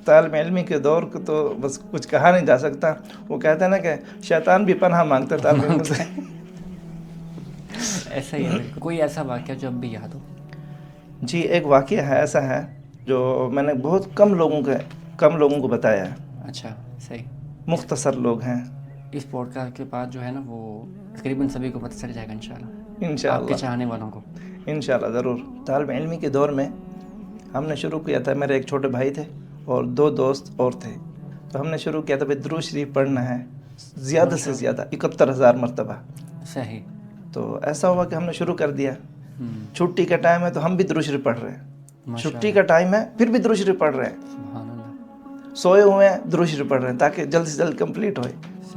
طالب علمی کے دور کو تو بس کچھ کہا نہیں جا سکتا. وہ کہتے ہیں نا کہ شیطان بھی پناہ مانگتا ہے طالب علم سے. ایسا ہی ہے بالکل. کوئی ایسا واقعہ جو اب بھی یاد ہو؟ جی ایک واقعہ ہے ایسا ہے جو میں نے بہت کم لوگوں کو بتایا ہے. اچھا صحیح. مختصر لوگ ہیں. اس پوڈ کاسٹ کے بعد جو ہے نا وہ تقریباً سبھی کو پتہ چل جائے گا انشاءاللہ. آپ کے انشاءاللہ چاہنے والوں کو. انشاءاللہ ضرور. طالب علمی کے دور میں ہم نے شروع کیا تھا. میرے ایک چھوٹے بھائی تھے اور 2 دوست اور تھے. تو ہم نے شروع کیا تھا درود شریف پڑھنا ہے زیادہ سے زیادہ 71,000 مرتبہ. صحیح. تو ایسا ہوا کہ ہم نے شروع کر دیا. چھٹی کا ٹائم ہے تو ہم بھی درود شریف پڑھ رہے ہیں. چھٹی کا ٹائم ہے پھر بھی درود شریف پڑھ رہے ہیں. سبحان اللہ. سوئے ہوئے ہیں درود شریف پڑھ رہے ہیں تاکہ جلد سے جلد کمپلیٹ ہوئے.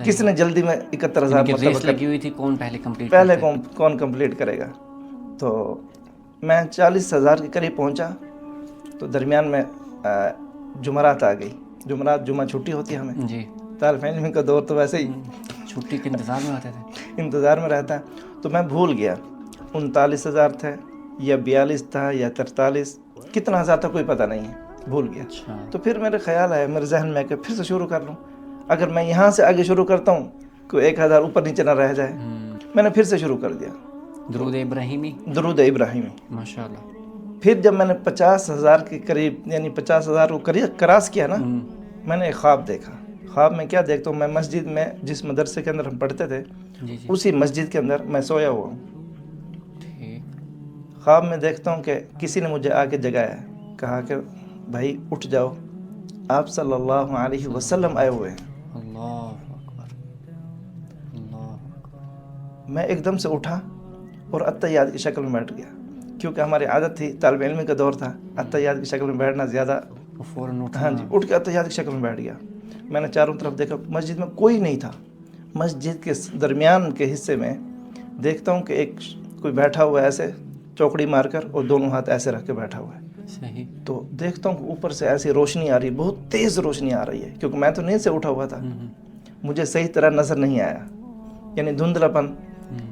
کس نے جلدی میں 71,000 مرتبہ لگی ہوئی تھی کون پہلے کمپلیٹ پہلے کون کمپلیٹ کرے گا. تو میں 40,000 کے قریب پہنچا. تو درمیان میں جمعرات آ گئی. جمعہ چھٹی ہوتی ہے ہمیں. جی. طالب علم کا دور تو ویسے ہی چھٹی کے انتظار میں آتے تھے. انتظار میں رہتا ہے. تو میں بھول گیا 39,000 تھے یا 42 تھا یا 43 کتنا ہزار تھا کوئی پتہ نہیں ہے. بھول گیا. تو پھر میرے خیال آیا میرے ذہن میں کہ پھر سے شروع کر لوں. اگر میں یہاں سے آگے شروع کرتا ہوں کوئی 1,000 اوپر نیچے نہ رہ جائے. میں نے پھر سے شروع کر دیا درود ابراہیمی. درود ابراہیمی. ماشاءاللہ. پھر جب میں نے 50,000 کے قریب یعنی 50,000 کو کراس کیا نا میں نے ایک خواب دیکھا. خواب میں کیا دیکھتا ہوں میں مسجد میں جس مدرسے کے اندر ہم پڑھتے تھے اسی مسجد کے اندر میں سویا ہوا ہوں. خواب میں دیکھتا ہوں کہ کسی نے مجھے آ کے جگایا. کہا کہ بھائی اٹھ جاؤ آپ صلی اللہ علیہ وسلم آئے ہوئے ہیں. اللہ اکبر. اللہ اکبر. میں ایک دم سے اٹھا اور اتحیات کی شکل میں بیٹھ گیا کیونکہ ہماری عادت تھی طالب علمی کا دور تھا اتحیات کی شکل میں بیٹھنا زیادہ. ہاں جی اٹھ کے اتحیات کی شکل میں بیٹھ گیا. میں نے چاروں طرف دیکھا مسجد میں کوئی نہیں تھا. مسجد کے درمیان کے حصے میں دیکھتا ہوں کہ کوئی بیٹھا ہوا ہے ایسے چوکڑی مار کر اور دونوں ہاتھ ایسے رکھ کے بیٹھا ہوا ہے. صحیح. تو دیکھتا ہوں کہ اوپر سے ایسی روشنی آ رہی بہت تیز روشنی آ رہی ہے کیونکہ میں تو نیند سے اٹھا ہوا تھا. مجھے صحیح طرح نظر نہیں آیا یعنی دھندلاپن.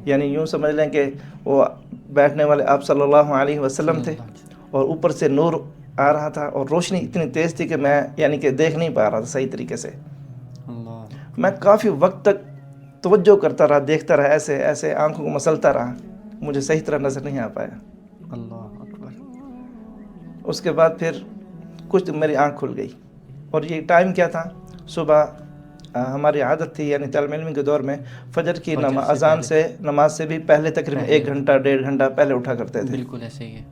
یعنی یوں سمجھ لیں کہ وہ بیٹھنے والے آپ صلی اللہ علیہ وسلم تھے اور اوپر سے نور آ رہا تھا اور روشنی اتنی تیز تھی کہ میں یعنی کہ دیکھ نہیں پا رہا تھا صحیح طریقے سے. میں کافی وقت تک توجہ کرتا رہا دیکھتا رہا ایسے آنکھوں کو مسلتا رہا. مجھے صحیح طرح نظر نہیں آ پایا. اللہ اکبر. اس کے بعد پھر کچھ میری آنکھ کھل گئی اور یہ ٹائم کیا تھا صبح ہماری عادت تھی یعنی طالب علم کے دور میں فجر کی اذان سے نماز سے بھی پہلے تقریباً 1 گھنٹہ 1.5 گھنٹہ پہلے اٹھا کرتے تھے. بالکل ایسے ہی ہے.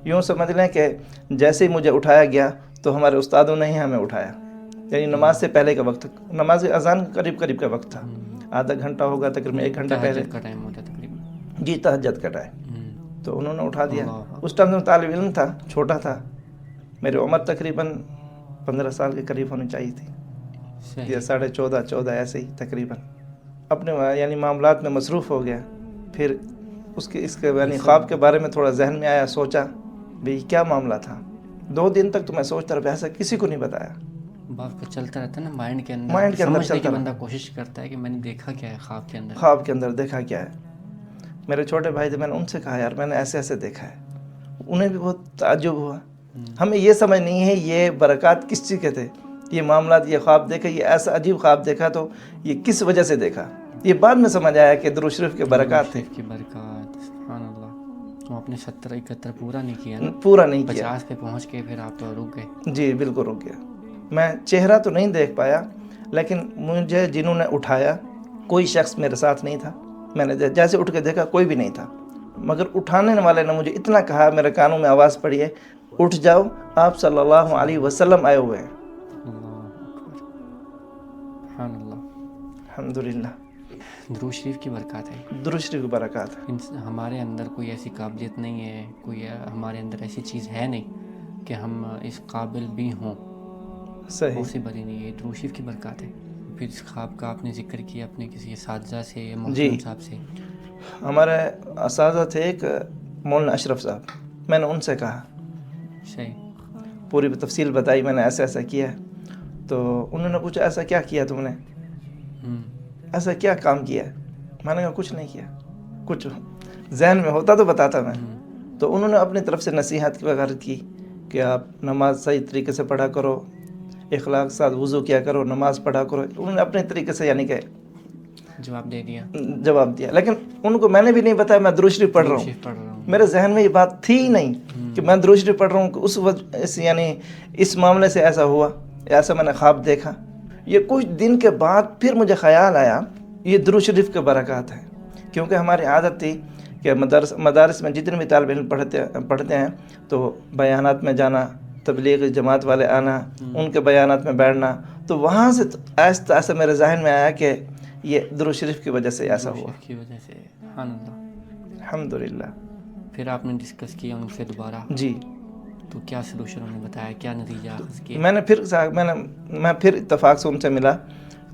یوں سمجھ لیں کہ جیسے ہی مجھے اٹھایا گیا تو ہمارے استادوں نے ہی ہمیں اٹھایا یعنی نماز سے پہلے کا وقت. نماز اذان قریب کا وقت تھا. آدھا گھنٹہ ہوگا تقریباً 1 گھنٹہ پہلے. تہجد کا ٹائم ہوتا تقریباً. جی تہجد کا ٹائم. تو انہوں نے اٹھا دیا. اس ٹائم میں طالب علم تھا چھوٹا تھا. میری عمر تقریباً 15 سال کے قریب ہونی چاہیے تھی یا 14.5 ایسے ہی تقریباً. اپنے یعنی معاملات میں مصروف ہو گیا. پھر اس کے یعنی خواب کے بارے میں تھوڑا ذہن میں آیا. سوچا بھئی کیا معاملہ تھا. 2 دن تک تو میں سوچتا رہا ایسا کسی کو نہیں بتایا. بات پہ چلتا رہتا ہے نا مائنڈ کے اندر سمجھنے کی بندہ کوشش کرتا ہے کہ میں نے دیکھا کیا ہے خواب کے اندر دیکھا کیا ہے. میرے چھوٹے بھائی تھے میں نے ان سے کہا یار میں نے ایسے دیکھا ہے. انہیں بھی بہت تعجب ہوا. ہمیں یہ سمجھ نہیں ہے یہ برکات کس چیز کے تھے. یہ معاملات یہ خواب دیکھا یہ ایسا عجیب خواب دیکھا تو یہ کس وجہ سے دیکھا. یہ بعد میں سمجھ آیا کہ درود شریف کے برکات تھے. سبحان اللہ. تو آپ نے 70-71 پورا نہیں کیا نا. پورا نہیں کیا. 50 پہ پہنچ کے پھر آپ تو رک گئے. جی بالکل رک گیا. میں چہرہ تو نہیں دیکھ پایا لیکن مجھے جنہوں نے اٹھایا کوئی شخص میرے ساتھ نہیں تھا. میں نے جیسے اٹھ کے دیکھا کوئی بھی نہیں تھا مگر اٹھانے والے نے مجھے اتنا کہا میرے کانوں میں آواز پڑی ہے اٹھ جاؤ آپ صلی اللہ علیہ وسلم آئے ہوئے ہیں. سبحان اللہ. الحمدللہ. درود شریف کی برکات ہے. درود شریف کی برکات ہے. ہمارے اندر کوئی ایسی قابلیت نہیں ہے کوئی ہمارے اندر ایسی چیز ہے نہیں کہ ہم اس قابل بھی ہوں. صحیح. پاسبل ہی نہیں ہے. درود شریف کی برکات ہے. پھر اس خواب کا آپ نے ذکر کیا اپنے کسی اساتذہ سے یا محترم صاحب سے. ہمارے اساتذہ تھے ایک مولانا اشرف صاحب. میں نے ان سے کہا صحیح پوری تفصیل بتائی میں نے ایسا کیا. تو انہوں نے پوچھا ایسا کیا کیا تم نے ایسا کیا کام کیا. میں نے کہا کچھ نہیں کیا. کچھ ذہن میں ہوتا تو بتاتا میں. تو انہوں نے اپنی طرف سے نصیحت وغیرہ کی کہ آپ نماز صحیح طریقے سے پڑھا کرو اخلاق کے ساتھ وضو کیا کرو، نماز پڑھا کرو. انہوں نے اپنے طریقے سے یعنی کہ جواب دے دیا. جواب دیا. لیکن ان کو میں نے بھی نہیں بتایا میں درود شریف پڑھ رہا ہوں. پڑھ رہا ہوں. میرے ذہن میں یہ بات تھی ہی نہیں کہ میں درود شریف پڑھ رہا ہوں. اس وقت یعنی اس معاملے سے ایسا ہوا، ایسا میں نے خواب دیکھا. یہ کچھ دن کے بعد پھر مجھے خیال آیا یہ درود شریف کے برکات ہیں. کیونکہ ہماری عادت تھی کہ مدارس میں جتنے بھی طالب علم پڑھتے ہیں تو بیانات میں جانا، تبلیغ جماعت والے آنا، ان کے بیانات میں بیٹھنا. تو وہاں سے آہستہ آہستہ میرے ذہن میں آیا کہ یہ درود شریف کی وجہ سے ایسا ہوا. کی وجہ سے سبحان اللہ. الحمدللہ. پھر آپ نے ڈسکس کیا ان سے دوبارہ؟ جی. تو کیا سلوشن انہوں نے بتایا، کیا نتیجہ اخذ کیا؟ میں پھر اتفاق سے ان سے ملا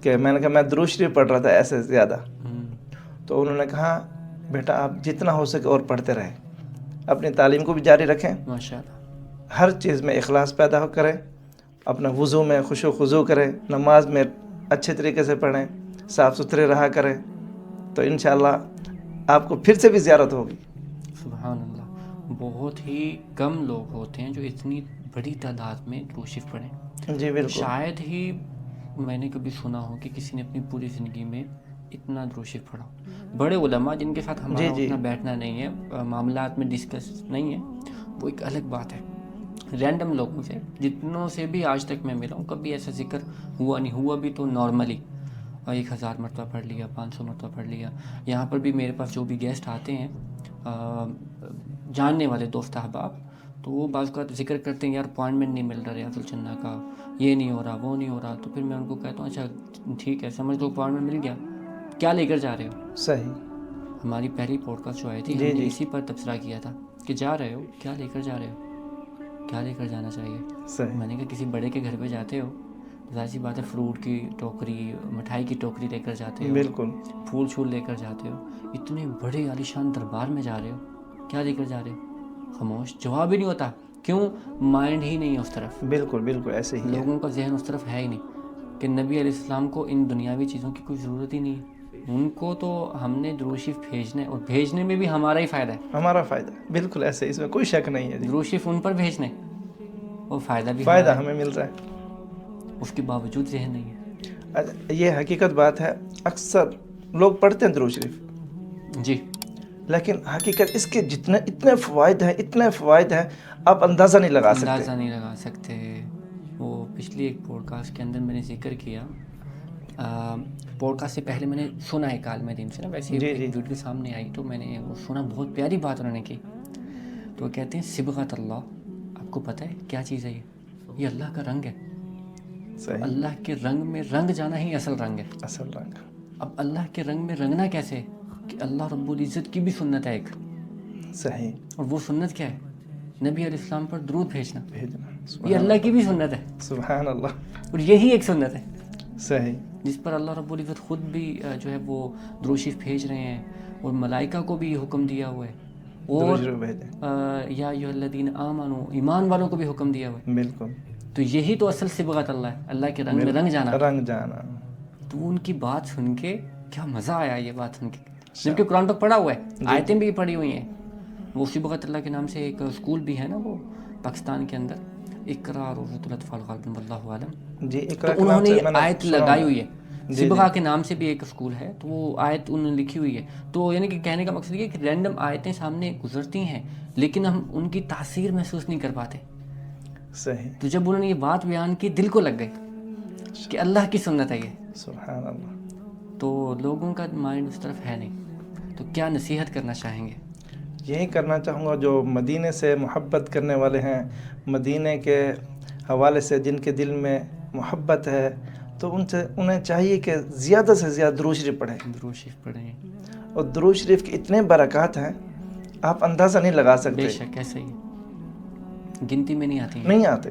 کہ میں نے کہا میں درود شریف پڑھ رہا تھا ایسے زیادہ. تو انہوں نے کہا بیٹا آپ جتنا ہو سکے اور پڑھتے رہیں، اپنی تعلیم کو بھی جاری رکھیں، ماشاءاللہ ہر چیز میں اخلاص پیدا کریں، اپنا وضو میں خشوع و خضوع کریں، نماز میں اچھے طریقے سے پڑھیں، صاف ستھرے رہا کریں. تو انشاءاللہ آپ کو پھر سے بھی زیارت ہوگی. سبحان اللہ. بہت ہی کم لوگ ہوتے ہیں جو اتنی بڑی تعداد میں درود شریف پڑھیں. جی بالکل. شاید ہی میں نے کبھی سنا ہو کہ کسی نے اپنی پوری زندگی میں اتنا درود شریف پڑھا. بڑے علماء جن کے ساتھ ہمارا اتنا بیٹھنا نہیں ہے، معاملات میں ڈسکس نہیں ہے، وہ ایک الگ بات ہے. رینڈم لوگوں سے جتنوں سے بھی آج تک میں ملا ہوں کبھی ایسا ذکر ہوا نہیں. ہوا بھی تو نارملی 1000 مرتبہ پڑھ لیا، 500 مرتبہ پڑھ لیا. یہاں پر بھی میرے پاس جو بھی گیسٹ آتے ہیں جاننے والے دوست احباب، تو وہ بعض اوقات ذکر کرتے ہیں یار اپوائنٹمنٹ نہیں مل رہا ریاض الجنہ کا، یہ نہیں ہو رہا، وہ نہیں ہو رہا. تو پھر میں ان کو کہتا ہوں اچھا ٹھیک ہے، سمجھ لو اپوائنٹمنٹ مل گیا، کیا لے کر جا رہے ہو؟ صحیح. ہماری پہلی پوڈ کاسٹ جو آئی تھی ہم نے اسی پر تبصرہ کیا تھا کہ جا رہے ہو کیا لے کر جا رہے ہو، کیا لے کر جانا چاہیے. صحیح. میں نے کہا کسی بڑے کے گھر پہ جاتے ہو، ظاہر سی بات ہے فروٹ کی ٹوکری، مٹھائی کی ٹوکری لے کر جاتے ہو، بالکل پھول چھول لے کر جاتے ہو. اتنے بڑے عالیشان دربار میں جا رہے ہو، کیا لے کر جا رہے ہو؟ خاموش. جواب ہی نہیں ہوتا. کیوں؟ مائنڈ ہی نہیں ہے اس طرف. بالکل ایسے ہی لوگوں کا ذہن اس طرف ہے ہی نہیں کہ نبی علیہ السلام کو ان دنیاوی چیزوں کی کوئی ضرورت ہی نہیں ہے. ان کو تو ہم نے درود شریف بھیجنا ہے، اور بھیجنے میں بھی ہمارا ہی فائدہ ہے. ہمارا فائدہ بالکل ایسے، اس میں کوئی شک نہیں ہے. درود شریف ان پر بھیجنے اور فائدہ بھی ہمیں مل رہا ہے. اس کے باوجود ذہن نہیں ہے. یہ حقیقت بات ہے. اکثر لوگ پڑھتے ہیں درود شریف جی، لیکن حقیقت اس کے اتنے فوائد ہیں آپ اندازہ نہیں لگا سکتے. وہ پچھلی ایک پوڈ کاسٹ کے اندر میں نے ذکر کیا، پوڈ کاسٹ سے پہلے میں نے سنا ہے عالم دین سے نا، ویسے ویڈیو سامنے آئی تو میں نے وہ سنا. بہت پیاری بات انہوں نے کی. تو وہ کہتے ہیں صبغۃ اللہ. آپ کو پتہ ہے کیا چیز ہے یہ اللہ کا رنگ ہے. اللہ کے رنگ میں رنگ جانا ہی اصل رنگ ہے. اب اللہ کے رنگ میں رنگنا کیسے؟ کہ اللہ رب العزت کی بھی سنت ہے ایک. صحیح. اور وہ سنت کیا ہے؟ نبی علیہ السلام پر درود بھیجنا. یہ اللہ کی بھی سنت ہے. سبحان اللہ. اور یہی ایک سنت ہے. صحیح. جس پر اللہ رب العزت خود بھی جو ہے وہ درود شریف بھیج رہے ہیں، اور ملائکہ کو بھی یہ حکم دیا ہوا ہے، اور یا ایھا الذین آمنوا ایمان والوں کو بھی حکم دیا ہوا ہے. بالکل. تو یہی تو اصل صبغۃ اللہ ہے، اللہ کے رنگ میں رنگ جانا. تو ان کی بات سن کے کیا مزہ آیا. یہ بات سن کے جبکہ قرآن تک پڑھا ہوا ہے، آیتیں بھی پڑھی ہوئی ہیں. وہ صبغۃ اللہ کے نام سے ایک اسکول بھی ہے نا وہ پاکستان کے اندر، اقرا روضۃ الاطفال غالباً واللہ عالم. جی تو انہوں نے یہ آیت لگائی ہوئی ہے. صبغہ کے نام سے بھی ایک اسکول ہے، تو وہ آیت انہوں نے لکھی ہوئی ہے. تو یعنی کہ کہنے کا مقصد یہ کہ رینڈم آیتیں سامنے گزرتی ہیں لیکن ہم ان کی تاثیر محسوس نہیں کر پاتے. صحیح. تو جب انہوں نے یہ بات بیان کی دل کو لگ گئی کہ اللہ کی سنت ہے یہ. سبحان اللہ. تو لوگوں کا مائنڈ اس طرف ہے نہیں. تو کیا نصیحت کرنا چاہیں گے؟ یہی کرنا چاہوں گا جو مدینے سے محبت کرنے والے ہیں، مدینے کے حوالے سے جن کے دل میں محبت ہے، تو انہیں چاہیے کہ زیادہ سے زیادہ درود شریف پڑھیں. درود شریف پڑھیں. اور درود شریف کے اتنے برکات ہیں آپ اندازہ نہیں لگا سکتے. بے شک ایسا ہی، گنتی میں نہیں آتے.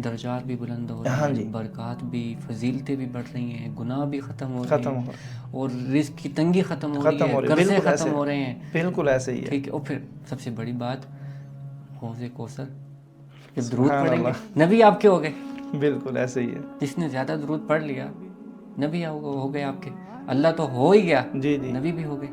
درجات بھی بلند ہو رہے ہیں، برکات بھی، فضیلتیں بھی بڑھ رہی ہیں، گناہ بھی ختم ہو رہے ہیں، اور رزق کی تنگی ختم ہو رہی ہے، قرضے ختم ہو رہے ہیں. بالکل ایسے ہی ہے. ٹھیک ہے. اور پھر سب سے بڑی بات حوض کوثر جب درود پڑھیں گے نبی آپ کے ہو گئے. بالکل ایسے ہی ہے. جس نے زیادہ درود پڑھ لیا نبی ہو گئے آپ کے. اللہ تو ہو ہی گیا، جی نبی بھی ہو گئے.